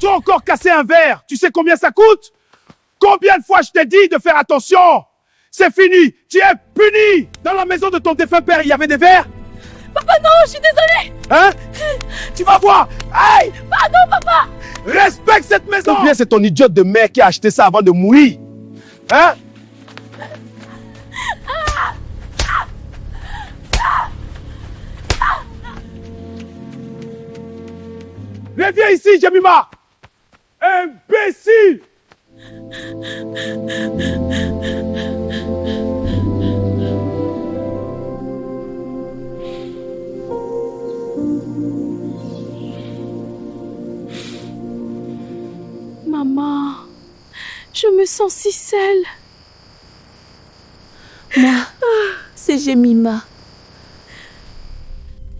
Tu as encore cassé un verre. Tu sais combien ça coûte? Combien de fois je t'ai dit de faire attention? C'est fini. Tu es puni. Dans la maison de ton défunt père, il y avait des verres? Papa, non, je suis désolée. Hein? Tu vas voir. Aïe! Pardon, papa. Respecte cette maison. Ou bien c'est ton idiote de mère qui a acheté ça avant de mourir. Hein? Reviens ici, Jemima. Imbécile. Maman, je me sens si seule. Moi, c'est Jemima.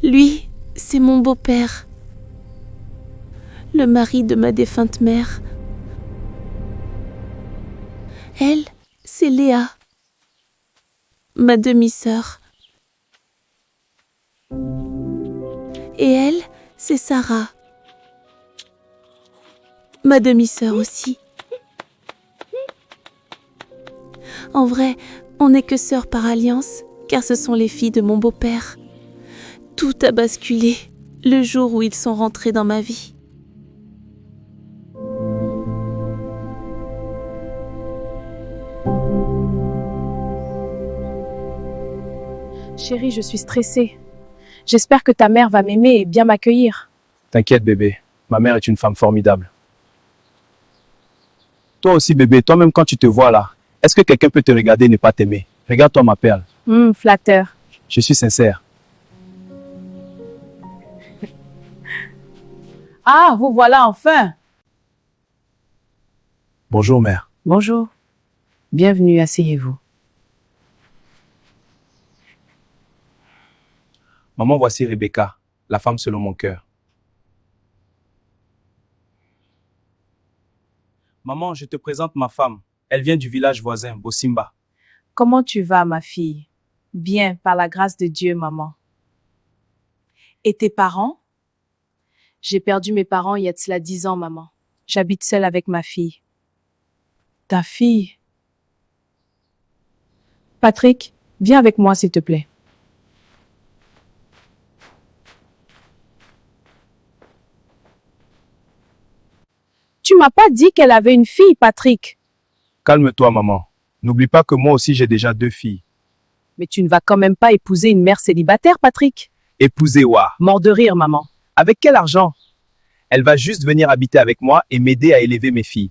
Lui, c'est mon beau-père. Le mari de ma défunte mère. Elle, c'est Léa. Ma demi-sœur. Et elle, c'est Sarah. Ma demi-sœur aussi. En vrai, on n'est que sœurs par alliance, car ce sont les filles de mon beau-père. Tout a basculé le jour où ils sont rentrés dans ma vie. Chérie, je suis stressée. J'espère que ta mère va m'aimer et bien m'accueillir. T'inquiète, bébé. Ma mère est une femme formidable. Toi aussi, bébé, toi-même quand tu te vois là, est-ce que quelqu'un peut te regarder et ne pas t'aimer? Regarde-toi, ma perle. Flatteur. Je suis sincère. Ah, vous voilà enfin. Bonjour, mère. Bonjour. Bienvenue, asseyez-vous. Maman, voici Rebecca, la femme selon mon cœur. Maman, je te présente ma femme. Elle vient du village voisin, Bosimba. Comment tu vas, ma fille? Bien, par la grâce de Dieu, maman. Et tes parents? J'ai perdu mes parents il y a de cela 10 ans, maman. J'habite seule avec ma fille. Ta fille? Patrick, viens avec moi, s'il te plaît. Tu m'as pas dit qu'elle avait une fille, Patrick. Calme-toi, maman. N'oublie pas que moi aussi j'ai déjà 2 filles. Mais tu ne vas quand même pas épouser une mère célibataire, Patrick. Épousez Wa. Mort de rire, maman. Avec quel argent? Elle va juste venir habiter avec moi et m'aider à élever mes filles.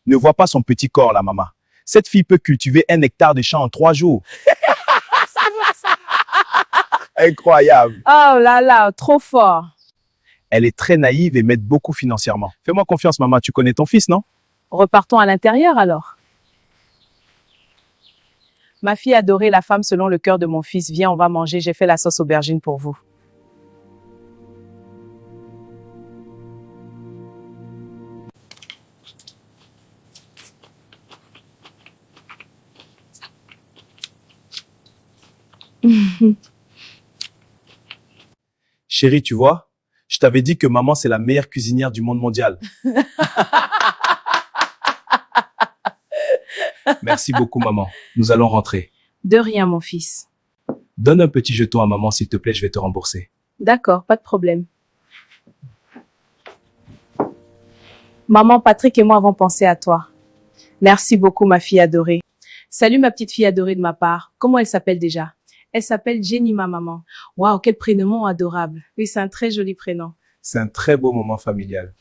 Ne vois pas son petit corps là, maman. Cette fille peut cultiver 1 hectare de champ en 3 jours. Incroyable. Oh là là, trop fort. Elle est très naïve et m'aide beaucoup financièrement. Fais-moi confiance, maman. Tu connais ton fils, non? Repartons à l'intérieur alors. Ma fille adorée, la femme selon le cœur de mon fils. Viens, on va manger. J'ai fait la sauce aubergine pour vous. Chérie, tu vois, je t'avais dit que maman, c'est la meilleure cuisinière du monde mondial. Merci beaucoup, maman. Nous allons rentrer. De rien, mon fils. Donne un petit jeton à maman, s'il te plaît, je vais te rembourser. D'accord, pas de problème. Maman, Patrick et moi avons pensé à toi. Merci beaucoup, ma fille adorée. Salut, ma petite fille adorée de ma part. Comment elle s'appelle déjà? Elle s'appelle Jenny, ma maman. Waouh, quel prénom adorable. Oui, c'est un très joli prénom. C'est un très beau moment familial.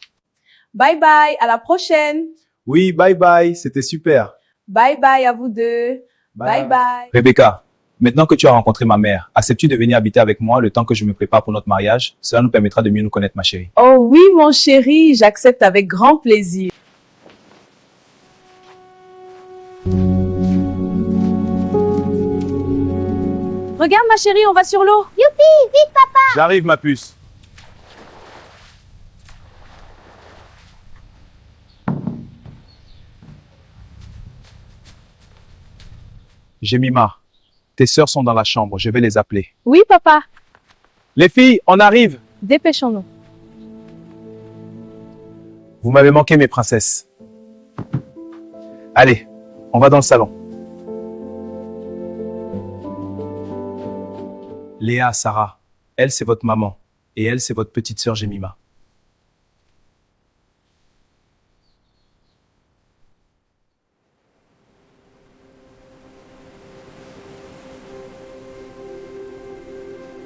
Bye bye, à la prochaine. Oui, bye bye, c'était super. Bye bye à vous deux. Bye bye. Rebecca, maintenant que tu as rencontré ma mère, acceptes-tu de venir habiter avec moi le temps que je me prépare pour notre mariage? Cela nous permettra de mieux nous connaître, ma chérie. Oh oui, mon chéri, j'accepte avec grand plaisir. Regarde, ma chérie, on va sur l'eau. Youpi, vite papa. J'arrive, ma puce. Jemima, tes sœurs sont dans la chambre, je vais les appeler. Oui, papa. Les filles, on arrive. Dépêchons-nous. Vous m'avez manqué, mes princesses. Allez, on va dans le salon. Léa, Sarah, elle, c'est votre maman. Et elle, c'est votre petite sœur Jemima.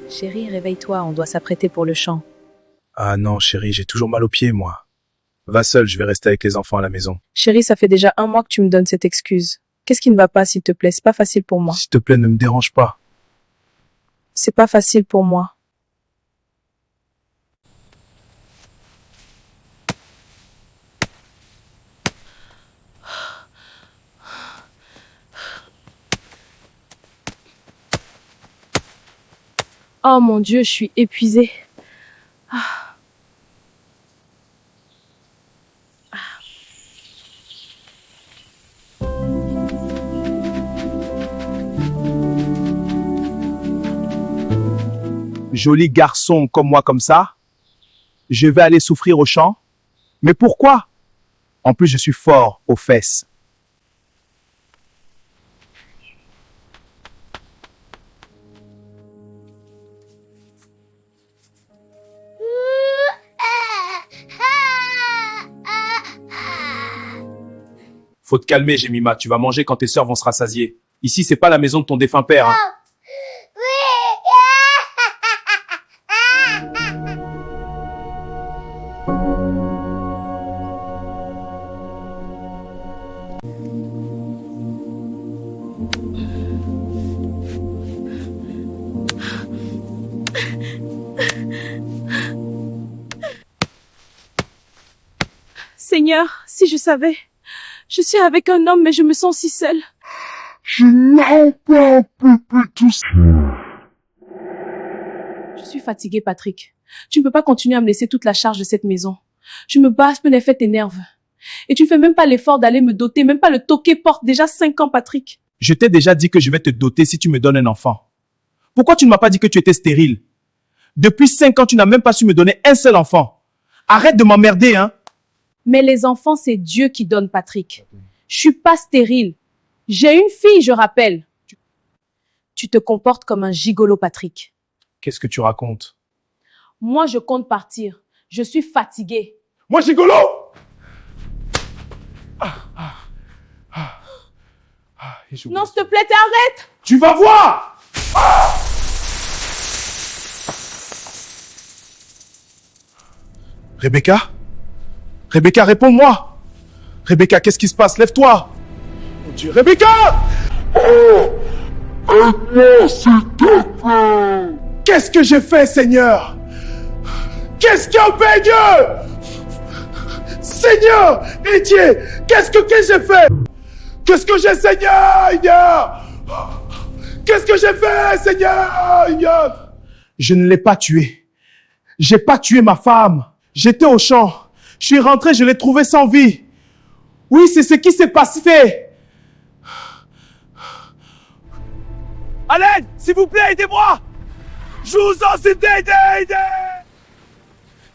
Chérie, réveille-toi, on doit s'apprêter pour le chant. Ah non, chérie, j'ai toujours mal aux pieds, moi. Va seul, je vais rester avec les enfants à la maison. Chérie, ça fait déjà 1 mois que tu me donnes cette excuse. Qu'est-ce qui ne va pas, s'il te plaît? C'est pas facile pour moi. S'il te plaît, ne me dérange pas. C'est pas facile pour moi. Oh mon Dieu, je suis épuisée. Joli garçon comme moi comme ça, je vais aller souffrir au champ. Mais pourquoi? En plus, je suis fort aux fesses. Faut te calmer, Jemima. Tu vas manger quand tes sœurs vont se rassasier. Ici, c'est pas la maison de ton défunt père. Hein. Seigneur, si je savais. Je suis avec un homme, mais je me sens si seule. Je suis fatiguée, Patrick. Tu ne peux pas continuer à me laisser toute la charge de cette maison. Je me bats, mais les faits t'énervent. Et tu ne fais même pas l'effort d'aller me doter, même pas le toquer porte déjà 5 ans, Patrick. Je t'ai déjà dit que je vais te doter si tu me donnes un enfant. Pourquoi tu ne m'as pas dit que tu étais stérile? Depuis 5 ans, tu n'as même pas su me donner un seul enfant. Arrête de m'emmerder, hein. Mais les enfants, c'est Dieu qui donne, Patrick. Je suis pas stérile. J'ai une fille, je rappelle. Tu te comportes comme un gigolo, Patrick. Qu'est-ce que tu racontes? Moi, je compte partir. Je suis fatiguée. Moi, gigolo! Non, s'il te plaît, t'arrête! Tu vas voir! Rebecca? Rebecca, réponds-moi! Rebecca, qu'est-ce qui se passe? Lève-toi! Mon Dieu, Rebecca! Aide-moi, s'il te plaît! Qu'est-ce que j'ai fait, Seigneur? Qu'est-ce que fait Dieu? Seigneur, Dieu, qu'est-ce que j'ai fait? Qu'est-ce que j'ai, Seigneur? Qu'est-ce que j'ai fait, Seigneur? Je ne l'ai pas tué. J'ai pas tué ma femme. J'étais au champ. Je suis rentré, je l'ai trouvé sans vie. Oui, c'est ce qui s'est passé. À l'aide, s'il vous plaît, aidez-moi. Je vous en supplie, aidez.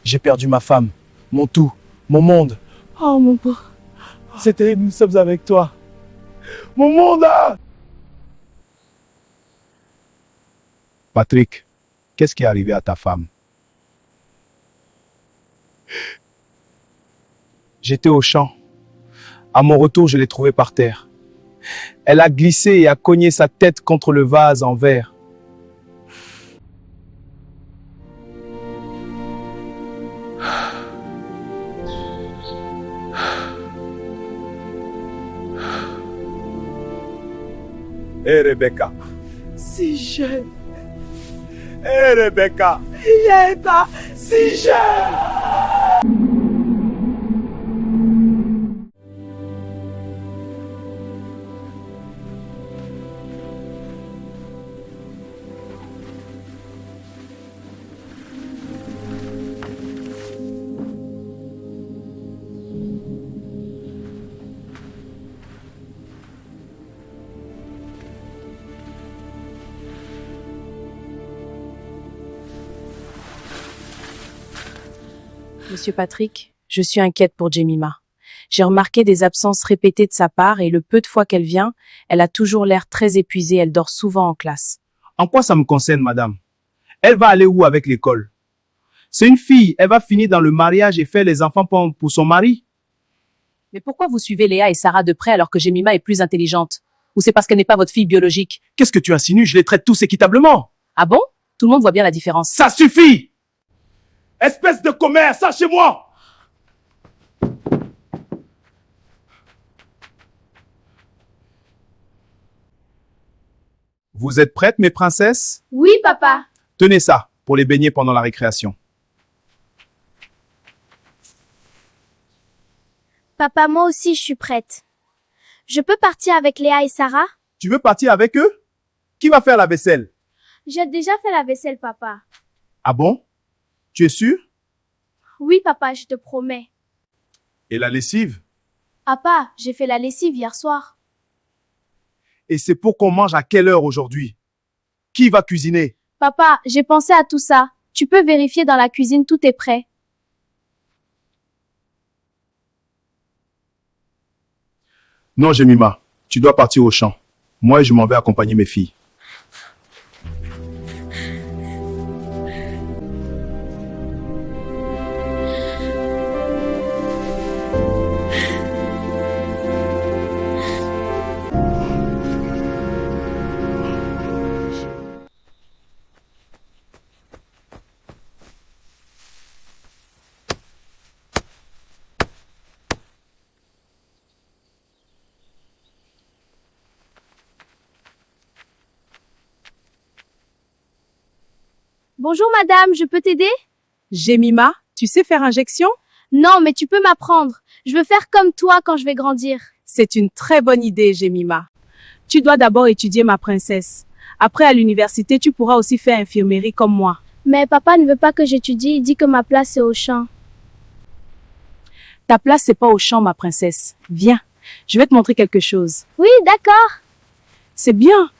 J'ai perdu ma femme, mon tout, mon monde. Oh, mon pauvre. C'est terrible, nous sommes avec toi. Mon monde! Patrick, qu'est-ce qui est arrivé à ta femme? J'étais au champ. À mon retour, je l'ai trouvée par terre. Elle a glissé et a cogné sa tête contre le vase en verre. Hé Rebecca. Si jeune. Hé Rebecca. Rebecca. Si jeune. Monsieur Patrick, Je suis inquiète pour Jemima. J'ai remarqué des absences répétées de sa part et le peu de fois qu'elle vient, elle a toujours l'air très épuisée, elle dort souvent en classe. En quoi ça me concerne, madame? Elle va aller où avec l'école? C'est une fille, elle va finir dans le mariage et faire les enfants pour son mari. Mais pourquoi vous suivez Léa et Sarah de près alors que Jemima est plus intelligente? Ou c'est parce qu'elle n'est pas votre fille biologique? Qu'est-ce que tu insinues? Je les traite tous équitablement. Ah bon? Tout le monde voit bien la différence. Ça suffit! Espèce de commère, ça chez moi! Vous êtes prêtes, mes princesses? Oui, papa. Tenez ça pour les baigner pendant la récréation. Papa, moi aussi, je suis prête. Je peux partir avec Léa et Sarah? Tu veux partir avec eux? Qui va faire la vaisselle? J'ai déjà fait la vaisselle, papa. Ah bon? Tu es sûr? Oui, papa, je te promets. Et la lessive? Papa, j'ai fait la lessive hier soir. Et c'est pour qu'on mange à quelle heure aujourd'hui? Qui va cuisiner? Papa, j'ai pensé à tout ça. Tu peux vérifier dans la cuisine, tout est prêt. Non, Jemima, tu dois partir au champ. Moi, je m'en vais accompagner mes filles. Bonjour, madame, je peux t'aider? Jemima, tu sais faire injection? Non, mais tu peux m'apprendre. Je veux faire comme toi quand je vais grandir. C'est une très bonne idée, Jemima. Tu dois d'abord étudier, ma princesse. Après, à l'université, tu pourras aussi faire infirmerie comme moi. Mais papa ne veut pas que j'étudie, il dit que ma place est au champ. Ta place, c'est pas au champ, ma princesse. Viens, je vais te montrer quelque chose. Oui, d'accord. C'est bien.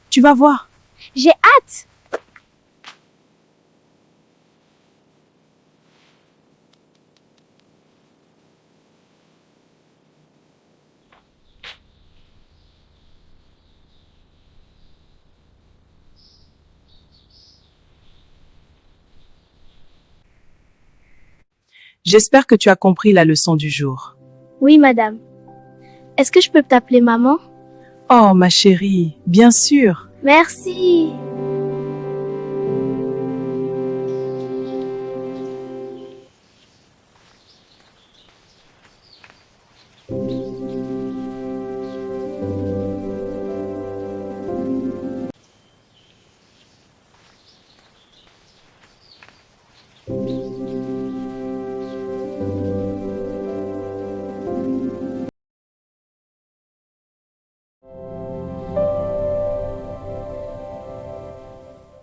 Tu vas voir. J'ai hâte. J'espère que tu as compris la leçon du jour. Oui, madame. Est-ce que je peux t'appeler maman? Oh, ma chérie, bien sûr. Merci.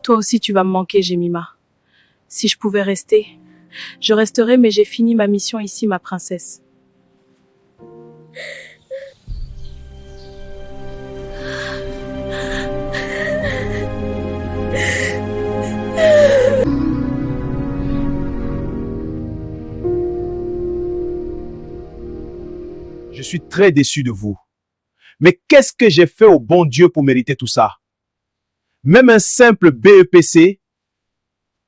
Toi aussi, tu vas me manquer, Jemima. Si je pouvais rester, je resterais, mais j'ai fini ma mission ici, ma princesse. Je suis très déçu de vous. Mais qu'est-ce que j'ai fait au bon Dieu pour mériter tout ça? Même un simple BEPC,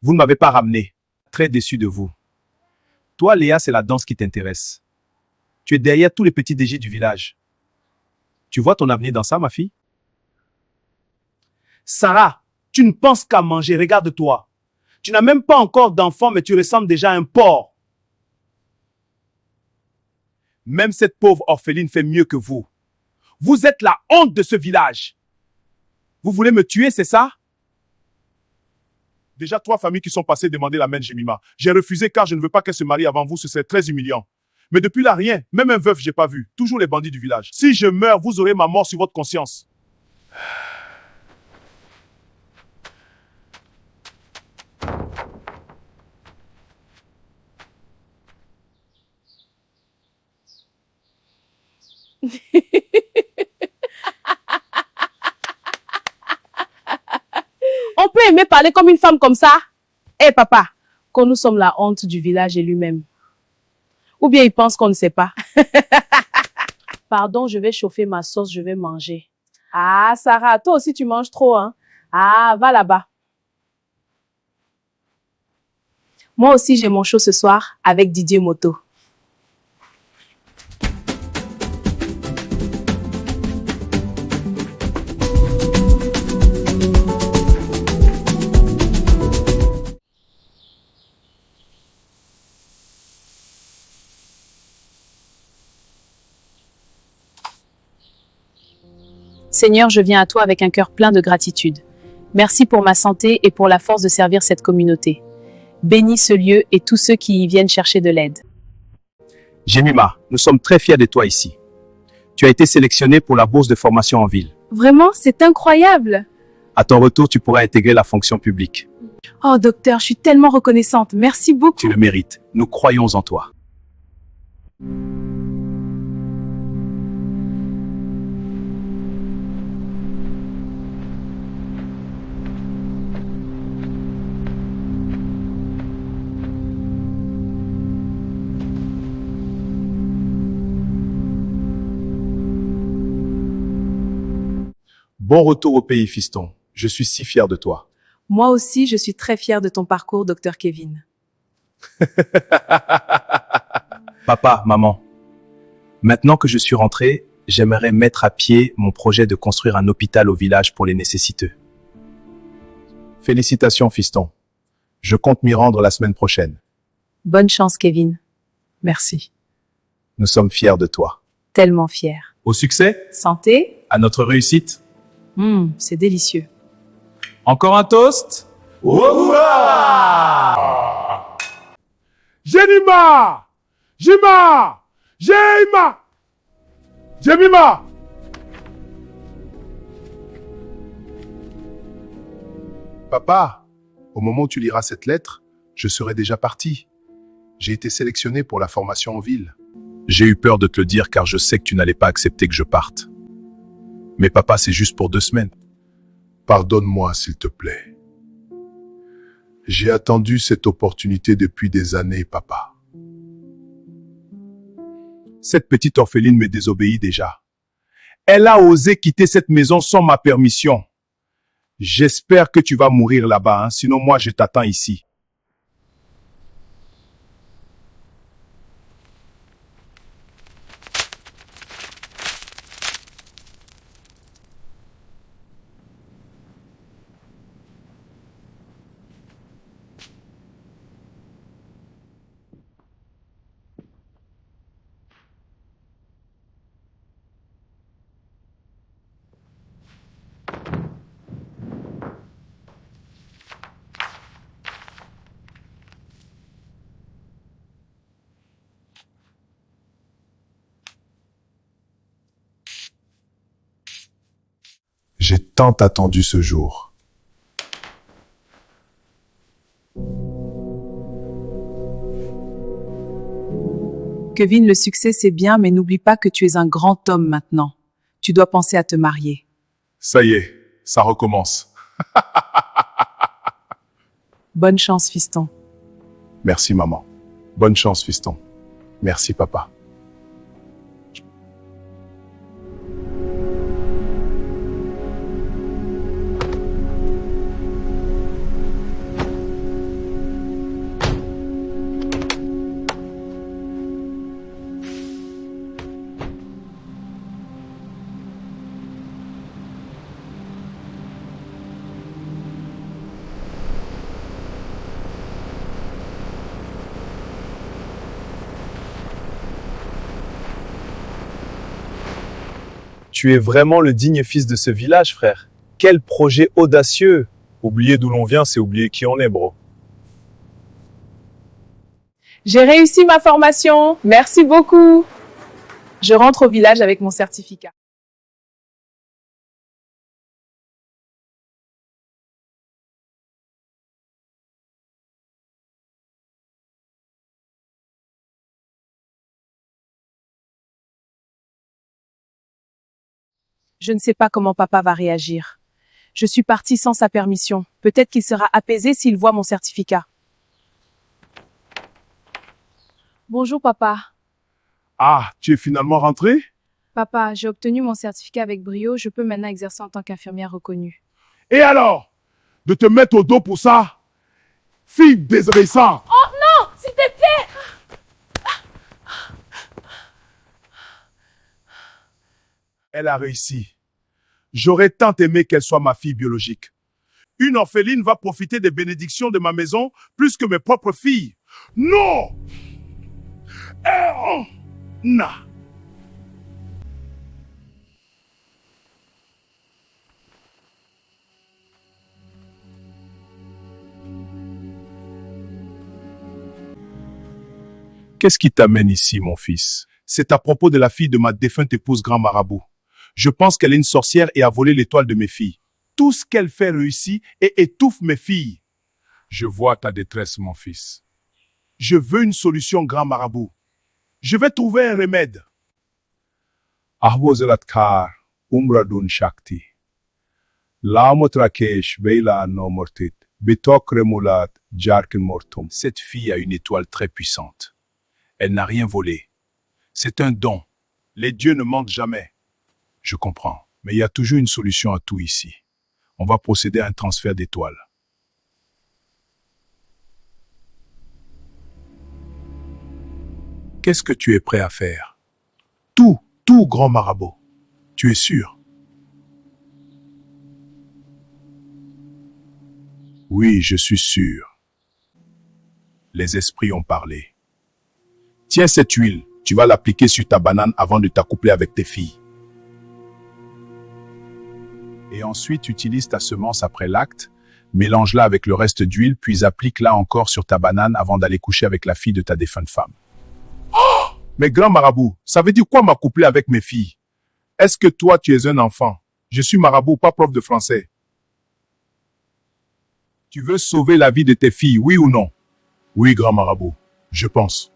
vous ne m'avez pas ramené. Très déçu de vous. Toi, Léa, c'est la danse qui t'intéresse. Tu es derrière tous les petits DJ du village. Tu vois ton avenir dans ça, ma fille? Sarah, tu ne penses qu'à manger, regarde-toi. Tu n'as même pas encore d'enfant, mais tu ressembles déjà à un porc. Même cette pauvre orpheline fait mieux que vous. Vous êtes la honte de ce village. Vous voulez me tuer, c'est ça? Déjà 3 familles qui sont passées demander la main de Jemima. J'ai refusé car je ne veux pas qu'elle se marie avant vous, ce serait très humiliant. Mais depuis là, rien. Même un veuf, j'ai pas vu. Toujours les bandits du village. Si je meurs, vous aurez ma mort sur votre conscience. On peut aimer parler comme une femme comme ça? Eh papa, quand nous sommes la honte du village et lui-même. Ou bien il pense qu'on ne sait pas. Pardon, je vais chauffer ma sauce, je vais manger. Ah, Sarah, toi aussi tu manges trop, hein? Ah, va là-bas. Moi aussi, j'ai mon show ce soir avec Didier Moto. Seigneur, je viens à toi avec un cœur plein de gratitude. Merci pour ma santé et pour la force de servir cette communauté. Bénis ce lieu et tous ceux qui y viennent chercher de l'aide. Jemima, nous sommes très fiers de toi ici. Tu as été sélectionnée pour la bourse de formation en ville. Vraiment, c'est incroyable. À ton retour, tu pourras intégrer la fonction publique. Oh, docteur, je suis tellement reconnaissante. Merci beaucoup. Tu le mérites. Nous croyons en toi. Bon retour au pays, fiston. Je suis si fier de toi. Moi aussi, je suis très fière de ton parcours, docteur Kevin. Papa, maman, maintenant que je suis rentré, j'aimerais mettre à pied mon projet de construire un hôpital au village pour les nécessiteux. Félicitations, fiston. Je compte m'y rendre la semaine prochaine. Bonne chance, Kevin. Merci. Nous sommes fiers de toi. Tellement fière. Au succès, Santé? à notre réussite. C'est délicieux. Encore un toast? Jemima! Jima! Jemima! Jemima! Papa, au moment où tu liras cette lettre, je serai déjà parti. J'ai été sélectionné pour la formation en ville. J'ai eu peur de te le dire car je sais que tu n'allais pas accepter que je parte. Mais papa, c'est juste pour 2 semaines. Pardonne-moi, s'il te plaît. J'ai attendu cette opportunité depuis des années, papa. Cette petite orpheline me désobéit déjà. Elle a osé quitter cette maison sans ma permission. J'espère que tu vas mourir là-bas, hein, sinon moi je t'attends ici. J'ai tant attendu ce jour. Kevin, le succès c'est bien, mais n'oublie pas que tu es un grand homme maintenant. Tu dois penser à te marier. Ça y est, ça recommence. Bonne chance, fiston. Merci maman. Bonne chance fiston. Merci papa. Tu es vraiment le digne fils de ce village, frère. Quel projet audacieux! Oublier d'où l'on vient, c'est oublier qui on est, bro. J'ai réussi ma formation. Merci beaucoup. Je rentre au village avec mon certificat. Je ne sais pas comment papa va réagir. Je suis partie sans sa permission. Peut-être qu'il sera apaisé s'il voit mon certificat. Bonjour papa. Ah, tu es finalement rentré? Papa, j'ai obtenu mon certificat avec brio. Je peux maintenant exercer en tant qu'infirmière reconnue. Et alors? De te mettre au dos pour ça? Fille désobéissante! S'il te plaît! Elle a réussi. J'aurais tant aimé qu'elle soit ma fille biologique. Une orpheline va profiter des bénédictions de ma maison plus que mes propres filles. Non! Non! Qu'est-ce qui t'amène ici, mon fils? C'est à propos de la fille de ma défunte épouse Grand Marabout. Je pense qu'elle est une sorcière et a volé l'étoile de mes filles. Tout ce qu'elle fait réussit et étouffe mes filles. Je vois ta détresse, mon fils. Je veux une solution, Grand Marabout. Je vais trouver un remède. Ahwozelatkar, Umradun Shakti. Lamotrakesh, Veila no Mortit, Bitokremulat, Jarkin Mortum. Cette fille a une étoile très puissante. Elle n'a rien volé. C'est un don. Les dieux ne mentent jamais. Je comprends, mais il y a toujours une solution à tout ici. On va procéder à un transfert d'étoiles. Qu'est-ce que tu es prêt à faire? Tout, grand marabout. Tu es sûr? Oui, je suis sûr. Les esprits ont parlé. Tiens cette huile, tu vas l'appliquer sur ta banane avant de t'accoupler avec tes filles. Et ensuite, utilise ta semence après l'acte, mélange-la avec le reste d'huile, puis applique-la encore sur ta banane avant d'aller coucher avec la fille de ta défunte femme. Oh! Mais grand marabout, ça veut dire quoi m'accoupler avec mes filles? Est-ce que toi, tu es un enfant? Je suis marabout, pas prof de français. Tu veux sauver la vie de tes filles, oui ou non? Oui, grand marabout, je pense.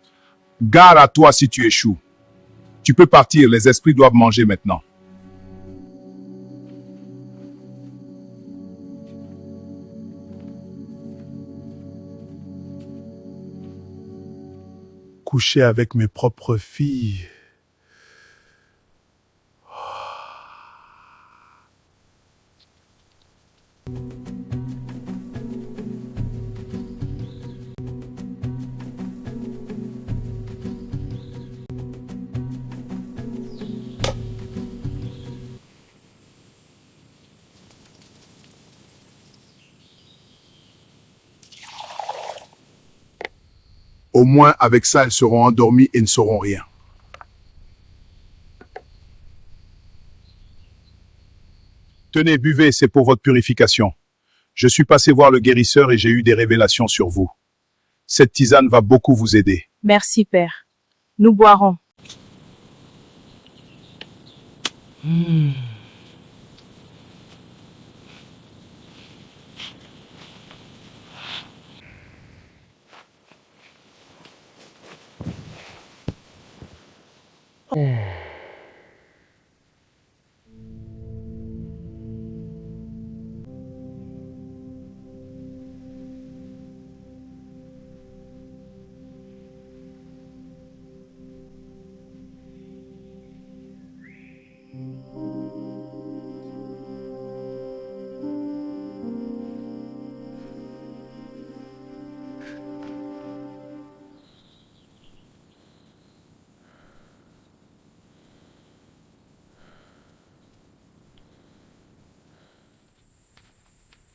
Gare à toi si tu échoues. Tu peux partir, les esprits doivent manger maintenant. Coucher avec mes propres filles. Au moins, avec ça, elles seront endormies et ne sauront rien. Tenez, buvez, c'est pour votre purification. Je suis passé voir le guérisseur et j'ai eu des révélations sur vous. Cette tisane va beaucoup vous aider. Merci, Père. Nous boirons.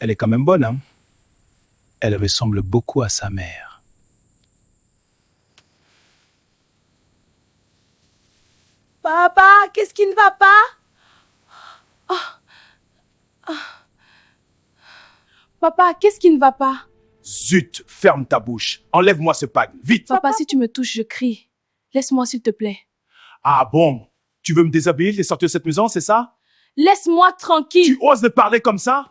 Elle est quand même bonne, hein? Elle ressemble beaucoup à sa mère. Papa, qu'est-ce qui ne va pas? Papa, qu'est-ce qui ne va pas? Zut, ferme ta bouche. Enlève-moi ce pagne, vite. Papa, si tu me touches, je crie. Laisse-moi, s'il te plaît. Ah bon? Tu veux me déshabiller et sortir de cette maison, c'est ça? Laisse-moi tranquille. Tu oses me parler comme ça?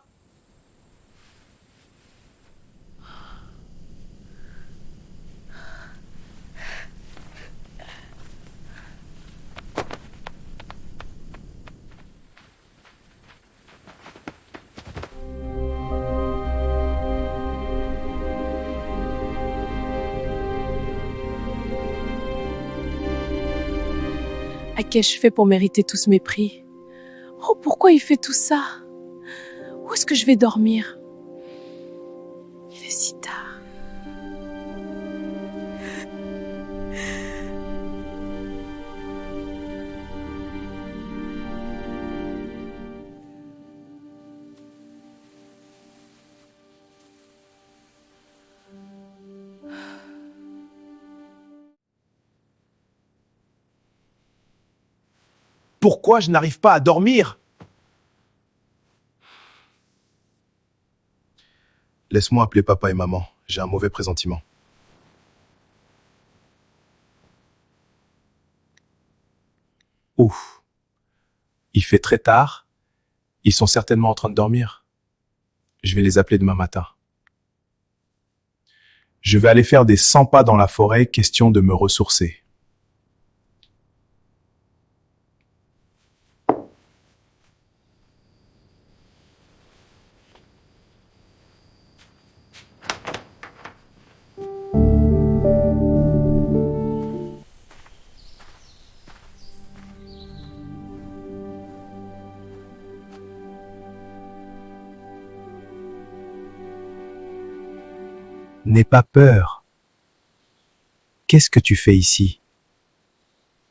À qu'ai-je fait pour mériter tout ce mépris? Oh, pourquoi il fait tout ça? Où est-ce que je vais dormir? Il est si tard. Pourquoi je n'arrive pas à dormir? Laisse-moi appeler papa et maman. J'ai un mauvais pressentiment. Ouf. Il fait très tard. Ils sont certainement en train de dormir. Je vais les appeler demain matin. Je vais aller faire des 100 pas dans la forêt, question de me ressourcer. N'aie pas peur. Qu'est-ce que tu fais ici?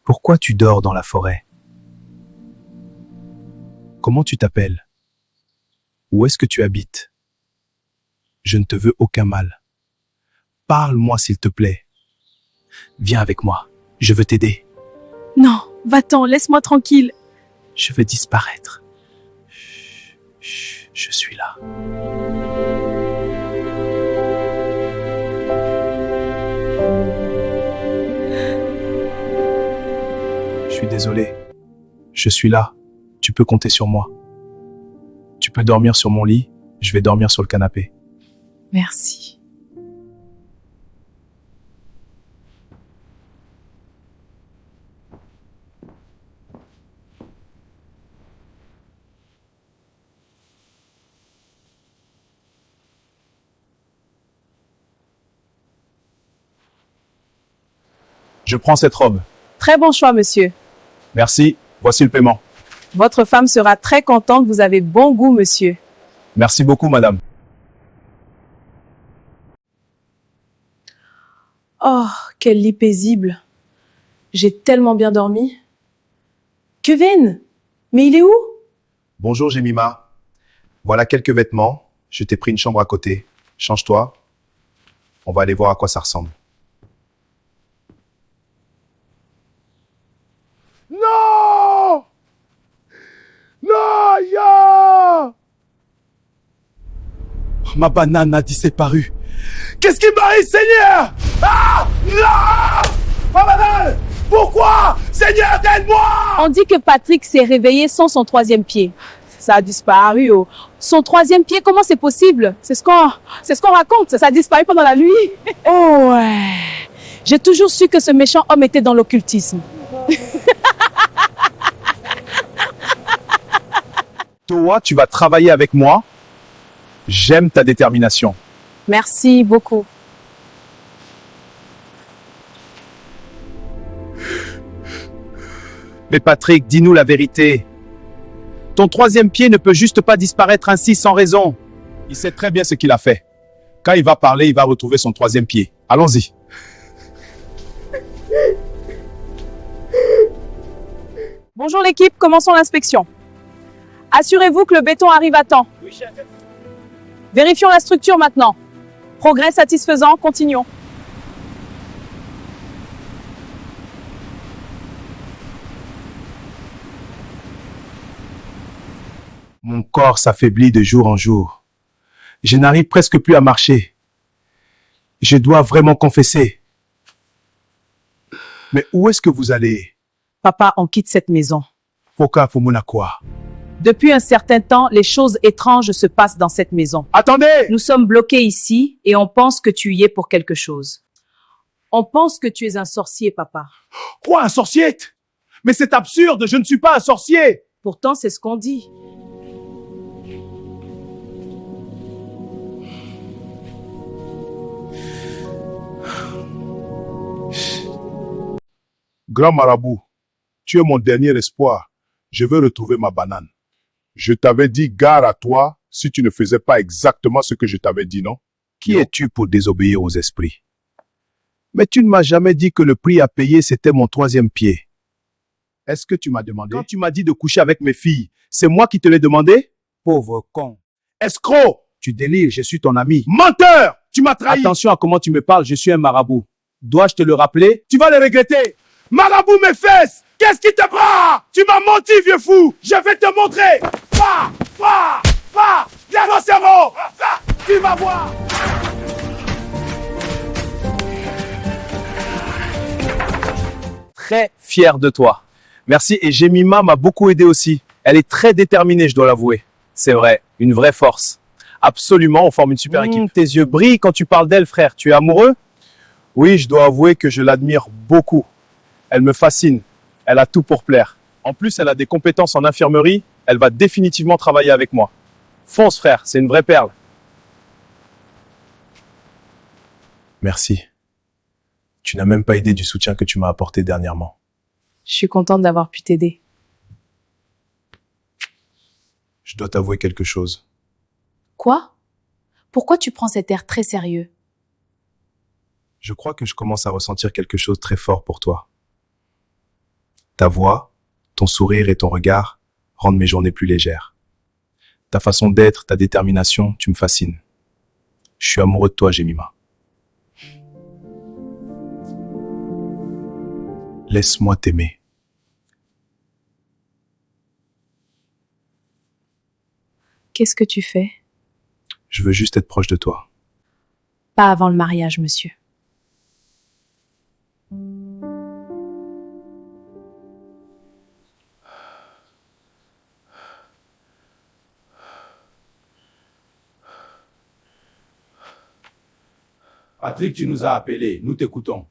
Pourquoi tu dors dans la forêt? Comment tu t'appelles? Où est-ce que tu habites? Je ne te veux aucun mal. Parle-moi s'il te plaît. Viens avec moi, je veux t'aider. Non, va-t'en, laisse-moi tranquille. Je veux disparaître. Chut, chut, je suis là. Je suis désolé. Je suis là. Tu peux compter sur moi. Tu peux dormir sur mon lit. Je vais dormir sur le canapé. Merci. Je prends cette robe. Très bon choix, monsieur. Merci. Voici le paiement. Votre femme sera très contente, vous avez bon goût, monsieur. Merci beaucoup, madame. Oh, quel lit paisible. J'ai tellement bien dormi. Kevin, mais il est où? Bonjour, Jemima. Voilà quelques vêtements. Je t'ai pris une chambre à côté. Change-toi. On va aller voir à quoi ça ressemble. Non! Non, ya! Ma banane a disparu. Qu'est-ce qui m'arrive, Seigneur? Ah! Non! Ma banane! Pourquoi? Seigneur, aide-moi! On dit que Patrick s'est réveillé sans son troisième pied. Ça a disparu. Oh. Son troisième pied, comment c'est possible? C'est ce qu'on raconte. Ça a disparu pendant la nuit. Oh ouais. J'ai toujours su que ce méchant homme était dans l'occultisme. Toi, tu vas travailler avec moi. J'aime ta détermination. Merci beaucoup. Mais Patrick, dis-nous la vérité. Ton troisième pied ne peut juste pas disparaître ainsi sans raison. Il sait très bien ce qu'il a fait. Quand il va parler, il va retrouver son troisième pied. Allons-y. Bonjour l'équipe, commençons l'inspection. Assurez-vous que le béton arrive à temps. Oui, chef. Vérifions la structure maintenant. Progrès satisfaisant, continuons. Mon corps s'affaiblit de jour en jour. Je n'arrive presque plus à marcher. Je dois vraiment confesser. Mais où est-ce que vous allez? Papa, on quitte cette maison. Foka Fumunakwa. Depuis un certain temps, les choses étranges se passent dans cette maison. Attendez! Nous sommes bloqués ici et on pense que tu y es pour quelque chose. On pense que tu es un sorcier, papa. Quoi, un sorcier? Mais c'est absurde, je ne suis pas un sorcier! Pourtant, c'est ce qu'on dit. Grand marabout, Tu es mon dernier espoir. Je veux retrouver ma banane. Je t'avais dit gare à toi si tu ne faisais pas exactement ce que je t'avais dit, non? Qui es-tu pour désobéir aux esprits? Mais tu ne m'as jamais dit que le prix à payer, c'était mon troisième pied. Est-ce que tu m'as demandé? Quand tu m'as dit de coucher avec mes filles, c'est moi qui te l'ai demandé? Pauvre con. Escroc! Tu délires, je suis ton ami. Menteur! Tu m'as trahi! Attention à comment tu me parles, je suis un marabout. Dois-je te le rappeler? Tu vas le regretter! Marabout mes fesses! Qu'est-ce qui te prend? Tu m'as menti, vieux fou! Je vais te montrer! Va! Les rhinocéros! Tu vas voir! Très fier de toi. Merci, et Jemima m'a beaucoup aidé aussi. Elle est très déterminée, je dois l'avouer. C'est vrai, une vraie force. Absolument, on forme une super équipe. Tes yeux brillent quand tu parles d'elle, frère. Tu es amoureux? Oui, je dois avouer que je l'admire beaucoup. Elle me fascine. Elle a tout pour plaire. En plus, elle a des compétences en infirmerie. Elle va définitivement travailler avec moi. Fonce, frère, c'est une vraie perle. Merci. Tu n'as même pas idée du soutien que tu m'as apporté dernièrement. Je suis contente d'avoir pu t'aider. Je dois t'avouer quelque chose. Quoi? Pourquoi tu prends cet air très sérieux? Je crois que je commence à ressentir quelque chose de très fort pour toi. Ta voix, ton sourire et ton regard rendent mes journées plus légères. Ta façon d'être, ta détermination, tu me fascines. Je suis amoureux de toi, Jemima. Laisse-moi t'aimer. Qu'est-ce que tu fais? Je veux juste être proche de toi. Pas avant le mariage, monsieur. Patrick, tu nous as appelés, nous t'écoutons.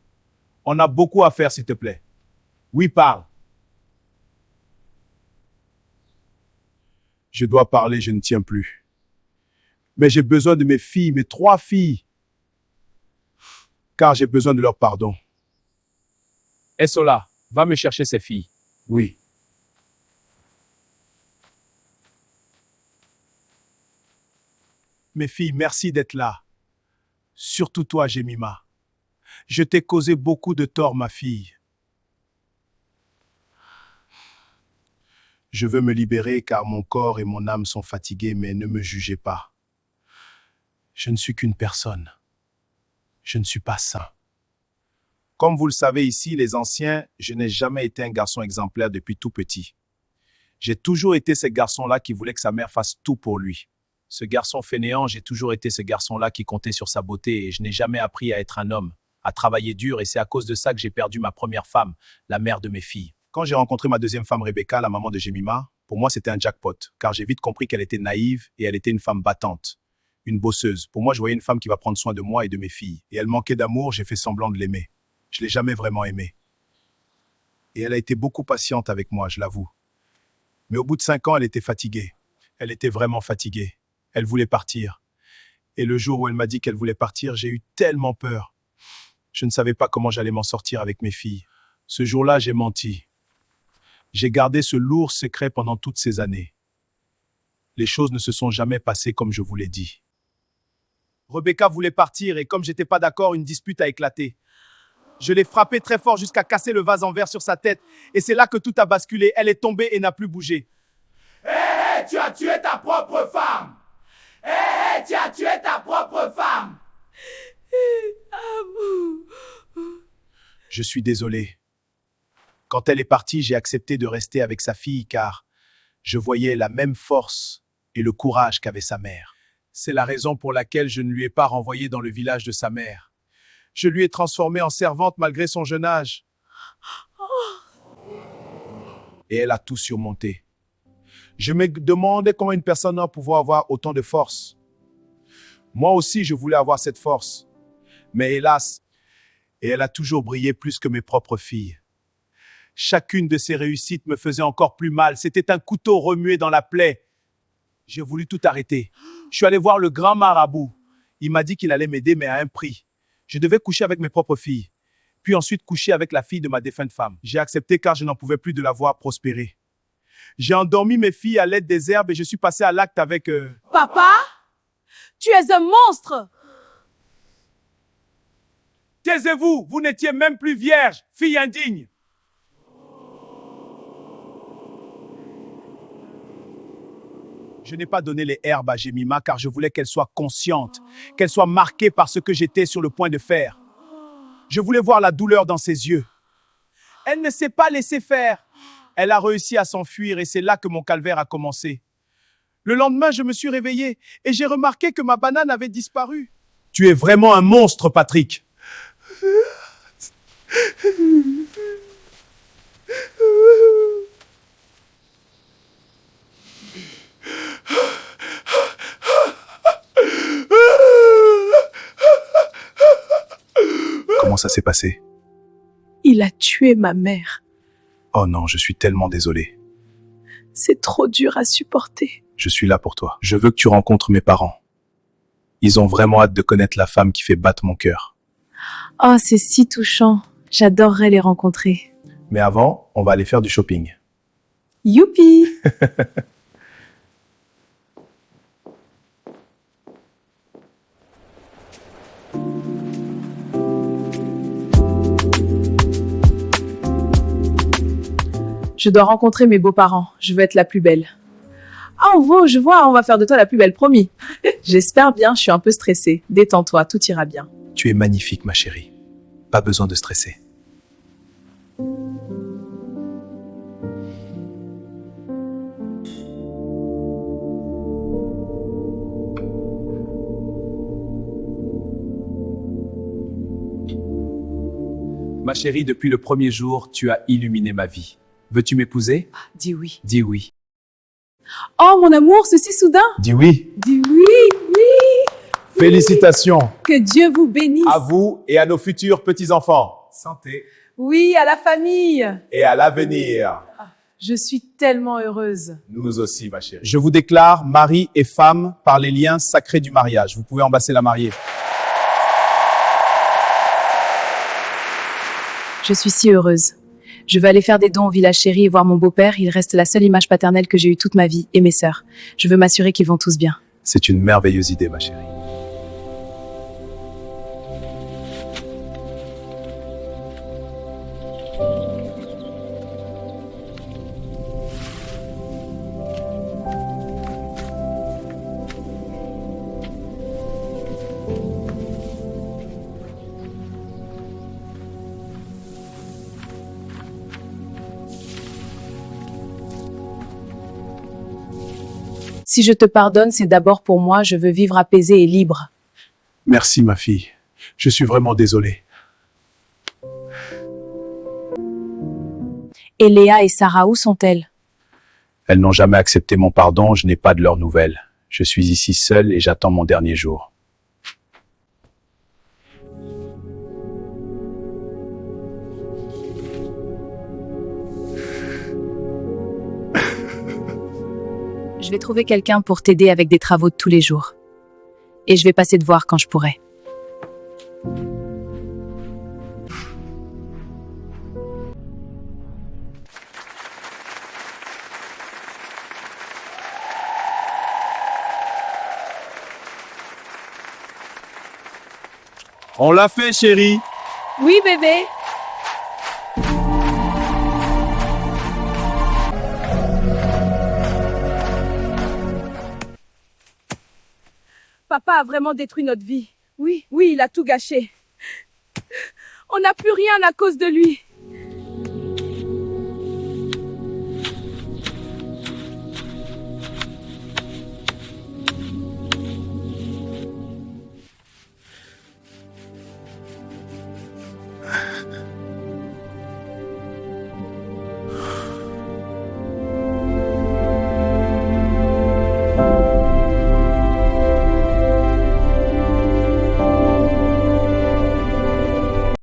On a beaucoup à faire, s'il te plaît. Oui, parle. Je dois parler, je ne tiens plus. Mais j'ai besoin de mes filles, mes 3 filles. Car j'ai besoin de leur pardon. Essola, va me chercher ces filles. Oui. Mes filles, merci d'être là. Surtout toi, Jemima. Je t'ai causé beaucoup de tort, ma fille. Je veux me libérer car mon corps et mon âme sont fatigués, mais ne me jugez pas. Je ne suis qu'une personne. Je ne suis pas saint. Comme vous le savez ici, les anciens, je n'ai jamais été un garçon exemplaire depuis tout petit. J'ai toujours été ce garçon-là qui voulait que sa mère fasse tout pour lui. Ce garçon fainéant, j'ai toujours été ce garçon-là qui comptait sur sa beauté et je n'ai jamais appris à être un homme, à travailler dur, et c'est à cause de ça que j'ai perdu ma première femme, la mère de mes filles. Quand j'ai rencontré ma deuxième femme, Rebecca, la maman de Jemima, pour moi c'était un jackpot, car j'ai vite compris qu'elle était naïve et elle était une femme battante, une bosseuse. Pour moi, je voyais une femme qui va prendre soin de moi et de mes filles. Et elle manquait d'amour, j'ai fait semblant de l'aimer. Je ne l'ai jamais vraiment aimée. Et elle a été beaucoup patiente avec moi, je l'avoue. Mais au bout de 5 ans, elle était fatiguée. Elle était vraiment fatiguée. Elle voulait partir. Et le jour où elle m'a dit qu'elle voulait partir, j'ai eu tellement peur. Je ne savais pas comment j'allais m'en sortir avec mes filles. Ce jour-là, j'ai menti. J'ai gardé ce lourd secret pendant toutes ces années. Les choses ne se sont jamais passées comme je vous l'ai dit. Rebecca voulait partir et comme j'étais pas d'accord, une dispute a éclaté. Je l'ai frappée très fort jusqu'à casser le vase en verre sur sa tête. Et c'est là que tout a basculé. Elle est tombée et n'a plus bougé. Hé, tu as tué ta propre femme! Hé, tu as tué ta propre femme! Je suis désolé. Quand elle est partie, j'ai accepté de rester avec sa fille car je voyais la même force et le courage qu'avait sa mère. C'est la raison pour laquelle je ne lui ai pas renvoyé dans le village de sa mère. Je lui ai transformé en servante malgré son jeune âge. Et elle a tout surmonté. Je me demandais comment une personne doit pouvoir avoir autant de force. Moi aussi, je voulais avoir cette force. Mais hélas, et elle a toujours brillé plus que mes propres filles. Chacune de ces réussites me faisait encore plus mal. C'était un couteau remué dans la plaie. J'ai voulu tout arrêter. Je suis allé voir le grand marabout. Il m'a dit qu'il allait m'aider, mais à un prix. Je devais coucher avec mes propres filles. puis ensuite couché avec la fille de ma défunte femme. J'ai accepté car je n'en pouvais plus de la voir prospérer. J'ai endormi mes filles à l'aide des herbes et je suis passé à l'acte avec... Papa, tu es un monstre. Taisez-vous, vous n'étiez même plus vierge, fille indigne. Je n'ai pas donné les herbes à Jemima car je voulais qu'elle soit consciente, qu'elle soit marquée par ce que j'étais sur le point de faire. Je voulais voir la douleur dans ses yeux. Elle ne s'est pas laissée faire. Elle a réussi à s'enfuir et c'est là que mon calvaire a commencé. Le lendemain, je me suis réveillé et j'ai remarqué que ma banane avait disparu. Tu es vraiment un monstre, Patrick. Comment ça s'est passé? Il a tué ma mère. Oh non, je suis tellement désolé. C'est trop dur à supporter. Je suis là pour toi. Je veux que tu rencontres mes parents. Ils ont vraiment hâte de connaître la femme qui fait battre mon cœur. Oh, c'est si touchant. J'adorerais les rencontrer. Mais avant, on va aller faire du shopping. Youpi! Je dois rencontrer mes beaux-parents. Je veux être la plus belle. Ah, je vois, on va faire de toi la plus belle, promis. J'espère bien, je suis un peu stressée. Détends-toi, tout ira bien. Tu es magnifique, ma chérie. Pas besoin de stresser. Ma chérie, depuis le premier jour, tu as illuminé ma vie. Veux-tu m'épouser? Dis oui. Dis oui. Oh, mon amour, ceci soudain. Dis oui. Dis oui, oui. Félicitations Que Dieu vous bénisse. à vous et à nos futurs petits-enfants. Santé. Oui, à la famille. Et à l'avenir. Je suis tellement heureuse. Nous aussi, ma chérie. Je vous déclare mari et femme par les liens sacrés du mariage. Vous pouvez embrasser la mariée. Je suis si heureuse. Je veux aller faire des dons au village chéri et voir mon beau-père. Il reste la seule image paternelle que j'ai eue toute ma vie, et mes sœurs. Je veux m'assurer qu'ils vont tous bien. C'est une merveilleuse idée, ma chérie. Si je te pardonne, c'est d'abord pour moi. Je veux vivre apaisée et libre. Merci, ma fille. Je suis vraiment désolé. Et Léa et Sarah, où sont-elles? Elles n'ont jamais accepté mon pardon, je n'ai pas de leurs nouvelles. Je suis ici seul et j'attends mon dernier jour. Je vais trouver quelqu'un pour t'aider avec des travaux de tous les jours. Et je vais passer te voir quand je pourrai. On l'a fait, chérie. Oui, bébé. Papa a vraiment détruit notre vie. Oui, il a tout gâché. On n'a plus rien à cause de lui.